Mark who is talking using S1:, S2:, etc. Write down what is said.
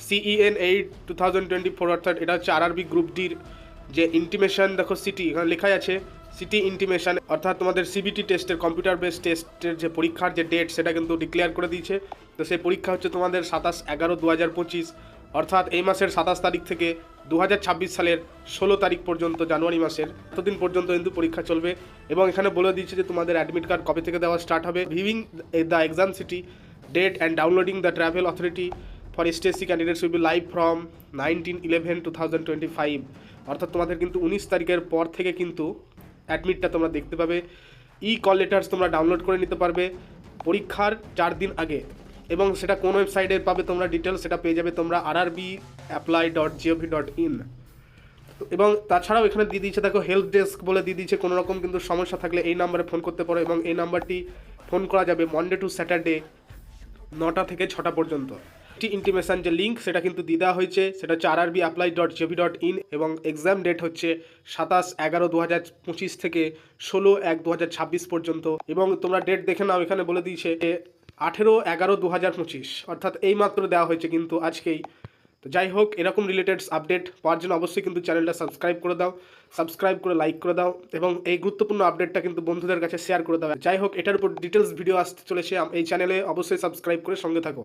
S1: CEN8 2024, অর্থাৎ এটা হচ্ছে RRB গ্রুপ ডির যে ইন্টিমেশন। দেখো সিটি এখানে লেখাই আছে, সিটি ইন্টিমেশন, অর্থাৎ তোমাদের CBT টেস্টের, কম্পিউটার বেসড টেস্টের যে পরীক্ষার যে ডেট সেটা কিন্তু ডিক্লেয়ার করে দিয়েছে। তো সেই পরীক্ষা হচ্ছে তোমাদের 27/11/2025, অর্থাৎ এই মাসের 27 তারিখ থেকে 2026 সালের 16 তারিখ পর্যন্ত, জানুয়ারি মাসের ততদিন পর্যন্ত কিন্তু পরীক্ষা চলবে। এবং এখানে বলে দিচ্ছে যে তোমাদের অ্যাডমিট কার্ড কবে থেকে দেওয়া স্টার্ট হবে। Viewing the exam city date and downloading the travel authority for STSC candidates will be live from 19/11/2025, অর্থাৎ তোমাদের কিন্তু 19 তারিখের পর থেকে কিন্তু অ্যাডমিটটা তোমরা দেখতে পাবে। কল লেটার্স তোমরা ডাউনলোড করে নিতে পারবে পরীক্ষার 4 দিন আগে, এবং সেটা কোন ওয়েবসাইটে পাবে তোমরা ডিটেলস, সেটা পেয়ে যাবে তোমরা rrbapply.gov.in। এবং তাছাড়াও এখানে দিয়ে দিয়েছে, দেখো হেল্প ডেস্ক বলে দিয়ে দিয়েছে, কোনো রকম কিন্তু সমস্যা থাকলে এই নাম্বারে ফোন করতে পারো, এবং এই নাম্বারটি ফোন করা যাবে মনডে টু স্যাটারডে 9টা থেকে 6টা পর্যন্ত। ইন্টিমেশন যে লিঙ্ক সেটা কিন্তু দিয়ে দেওয়া হয়েছে, সেটা হচ্ছে rrbapply.gov.in, এবং এক্সাম ডেট হচ্ছে 27/11/2025 থেকে 16/1/2026 পর্যন্ত। এবং তোমরা ডেট দেখে নাও, এখানে বলে দিয়েছে 18/11/2025, অর্থাৎ এই মাত্র দেওয়া হয়েছে কিন্তু আজকেই। তো যাই হোক, এরকম রিলেটেডস আপডেট পাওয়ার জন্য অবশ্যই কিন্তু চ্যানেলটা সাবস্ক্রাইব করে দাও, সাবস্ক্রাইব করে লাইক করে দাও, এবং এই গুরুত্বপূর্ণ আপডেটটা কিন্তু বন্ধুদের কাছে শেয়ার করে দাও। যাই হোক, এটার উপর ডিটেলস ভিডিও আসতে চলেছে এই চ্যানেলে, অবশ্যই সাবস্ক্রাইব করে সঙ্গে থাকো।